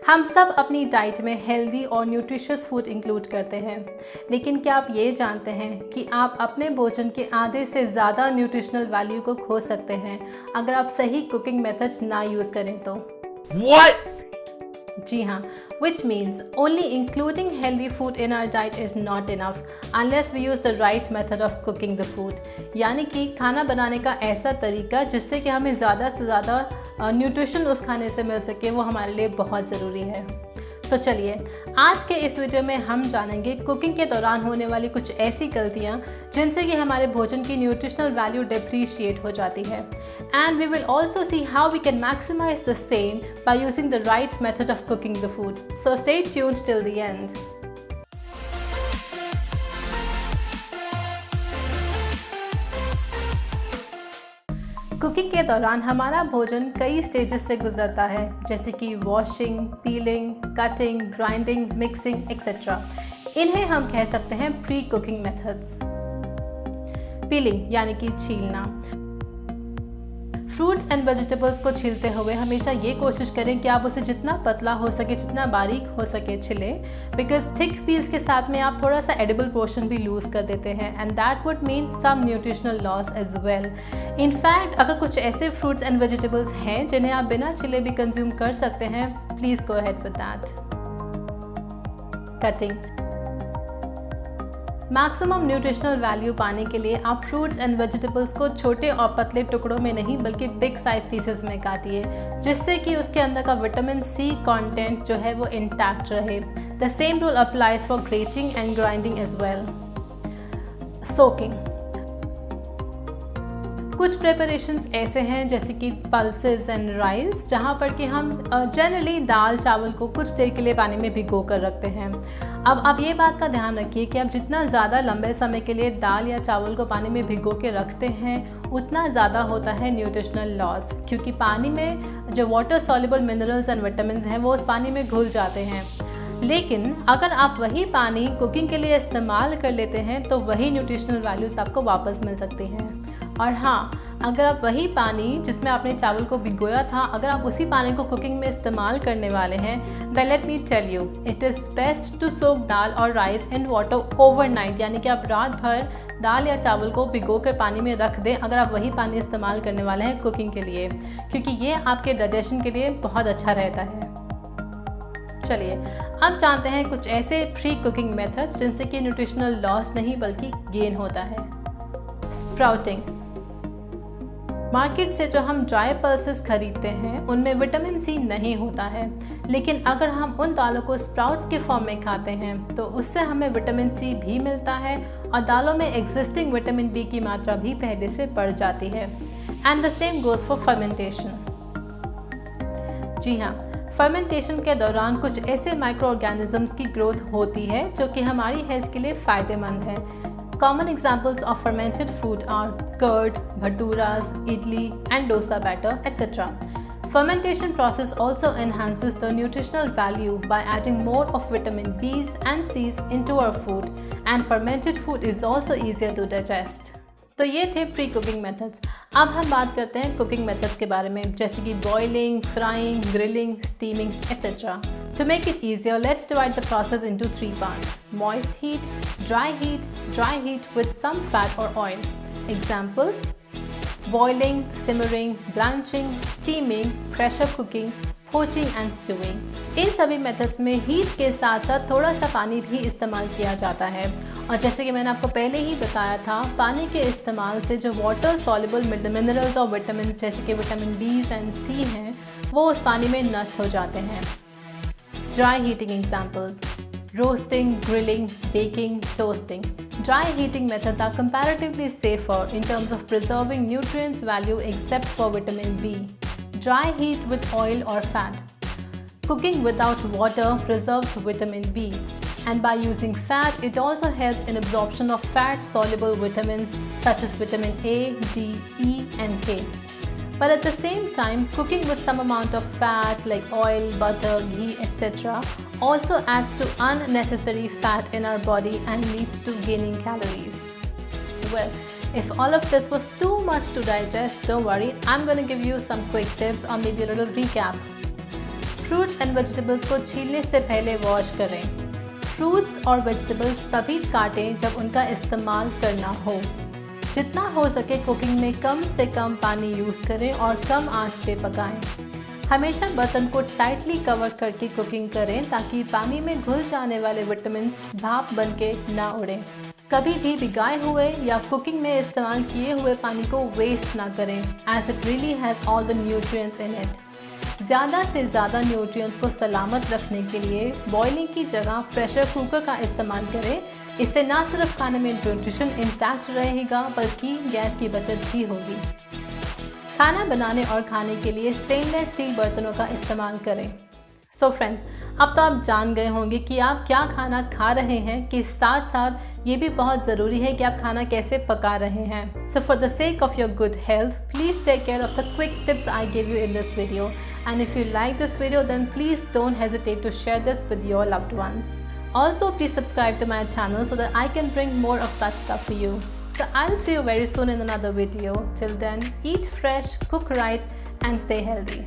हम सब अपनी डाइट में हेल्दी और न्यूट्रिशियस फूड इंक्लूड करते हैं, लेकिन क्या आप ये जानते हैं कि आप अपने भोजन के आधे से ज़्यादा न्यूट्रिशनल वैल्यू को खो सकते हैं अगर आप सही कुकिंग मेथड्स ना यूज़ करें तो? What? जी हाँ, which means only including healthy food in our diet is not enough unless we use the right method of cooking the food. यानी कि खाना बनाने का ऐसा तरीका जिससे कि हमें ज़्यादा से ज़्यादा न्यूट्रिशन उस खाने से मिल सके, वो हमारे लिए बहुत ज़रूरी है। तो चलिए आज के इस वीडियो में हम जानेंगे कुकिंग के दौरान होने वाली कुछ ऐसी गलतियाँ जिनसे कि हमारे भोजन की न्यूट्रिशनल वैल्यू डिप्रिशिएट हो जाती है। And we will also see how we can maximise the same by using the right method of cooking the food. So stay tuned till the end. Cooking के दौरान हमारा भोजन कई स्टेजेस से गुजरता है, जैसे कि washing, piling, cutting, grinding, mixing etcetera. इन्हें हम कह सकते हैं प्री कुकिंग मेथड्स। पीलिंग यानी कि छीलना। फ्रूट्स एंड वेजिटेबल्स को छीलते हुए हमेशा ये कोशिश करें कि आप उसे जितना पतला हो सके, जितना बारीक हो सके छिलें, बिकॉज थिक पील्स के साथ में आप थोड़ा सा एडिबल पोर्शन भी लूज़ कर देते हैं and that would mean some nutritional loss as well. In fact अगर कुछ ऐसे फ्रूट्स एंड वेजिटेबल्स हैं जिन्हें आप बिना छिले भी कंज्यूम कर सकते हैं, please go ahead with that. Cutting. Maximum nutritional value पाने के लिए आप फ्रूट्स एंड वेजिटेबल्स को छोटे और पतले टुकड़ों में नहीं बल्कि बिग साइज पीसेस में काटिए, जिससे कि उसके अंदर का विटामिन सी कंटेंट जो है वो इंटैक्ट रहे। The same rule applies for grating and grinding as well. Soaking. कुछ प्रिपरेशंस ऐसे हैं जैसे कि पल्सेस एंड राइस, जहाँ पर कि हम जनरली दाल चावल को कुछ देर के लिए पानी में भिगो कर रखते हैं। अब आप ये बात का ध्यान रखिए कि आप जितना ज़्यादा लंबे समय के लिए दाल या चावल को पानी में भिगो के रखते हैं उतना ज़्यादा होता है न्यूट्रिशनल लॉस, क्योंकि पानी में जो water soluble minerals and vitamins हैं वो उस पानी में घुल जाते हैं। लेकिन अगर आप वही पानी कुकिंग के लिए इस्तेमाल कर लेते हैं तो वही न्यूट्रिशनल वैल्यूज़ आपको वापस मिल सकती हैं। और हाँ, अगर आप वही पानी जिसमें आपने चावल को भिगोया था, अगर आप उसी पानी को कुकिंग में इस्तेमाल करने वाले हैं, then let me tell you it is best to soak dal और राइस इन वाटर ओवरनाइट। यानी कि आप रात भर दाल या चावल को भिगो कर पानी में रख दें अगर आप वही पानी इस्तेमाल करने वाले हैं कुकिंग के लिए, क्योंकि ये आपके डाइजेशन के लिए बहुत अच्छा रहता है। चलिए अब जानते हैं कुछ ऐसे प्री कुकिंग मेथड्स जिनसे कि न्यूट्रिशनल लॉस नहीं बल्कि गेन होता है। स्प्राउटिंग। मार्केट से जो हम ड्राई पल्सेस खरीदते हैं उनमें विटामिन सी नहीं होता है, लेकिन अगर हम उन दालों को स्प्राउट्स के फॉर्म में खाते हैं तो उससे हमें विटामिन सी भी मिलता है और दालों में एग्जिस्टिंग विटामिन बी की मात्रा भी पहले से बढ़ जाती है। And the same goes for fermentation. जी हाँ, फर्मेंटेशन के दौरान कुछ ऐसे माइक्रो ऑर्गेनिजम्स की ग्रोथ होती है जो कि हमारी हेल्थ के लिए फ़ायदेमंद है। Common examples of fermented food are curd, bhaturas, idli and dosa batter, etc. Fermentation process also enhances the nutritional value by adding more of vitamin B's and C's into our food, and fermented food is also easier to digest. तो ये थे pre cooking methods. अब हम बात करते हैं cooking methods के बारे में, जैसे कि boiling, frying, grilling, steaming etcetera. To make it easier, let's divide the process into 3 parts: moist heat, dry heat with some fat or oil. Examples: boiling, simmering, blanching, steaming, pressure cooking, poaching and stewing. इन सभी methods में heat के साथ साथ थोड़ा सा पानी भी इस्तेमाल किया जाता है, और जैसे कि मैंने आपको पहले ही बताया था, पानी के इस्तेमाल से जो वाटर सॉल्युबल मिनरल्स और विटामिन जैसे कि विटामिन बी एंड सी हैं वो उस पानी में नष्ट हो जाते हैं। Dry heating examples: roasting, grilling, baking, toasting. Dry heating methods are comparatively safer in terms of preserving nutrients value except for vitamin B. Dry heat with oil or fat. Cooking without water preserves vitamin B, and by using fat it also helps in absorption of fat soluble vitamins such as vitamin A, D, E and K. But at the same time, cooking with some amount of fat like oil, butter, ghee, etc. also adds to unnecessary fat in our body and leads to gaining calories. Well, if all of this was too much to digest, don't worry, I'm going to give you some quick tips or maybe a little recap. Fruits and vegetables को छीलने से पहले wash करें। Fruits और vegetables तभी काटें जब उनका इस्तेमाल करना हो। जितना हो सके कुकिंग में कम से कम पानी यूज़ करें और कम आंच पे पकाएं। हमेशा बर्तन को टाइटली कवर करके कुकिंग करें ताकि पानी में घुल जाने वाले विटामिन भाप बनके ना उड़ें। कभी भी भिगाए हुए या कुकिंग में इस्तेमाल किए हुए पानी को वेस्ट ना करें, as it really has all the nutrients in it. ज़्यादा से ज़्यादा न्यूट्रिएंट्स को सलामत रखने के लिए बॉइलिंग की जगह प्रेशर कुकर का इस्तेमाल करें। इससे ना सिर्फ खाने में न्यूट्रिशन इंटैक्ट रहेगा बल्कि गैस की बचत भी होगी। खाना बनाने और खाने के लिए स्टेनलेस स्टील बर्तनों का इस्तेमाल करें। सो फ्रेंड्स, अब तो आप जान गए होंगे कि आप क्या खाना खा रहे हैं, कि साथ साथ ये भी बहुत ज़रूरी है कि आप खाना कैसे पका रहे हैं। So for the sake of your good health, please take care of the quick tips I give you in this video, and if you like this video, then please don't hesitate to share this with your loved ones. Also, please subscribe to my channel so that I can bring more of such stuff for you. So I'll see you very soon in another video. Till then, eat fresh, cook right, and stay healthy.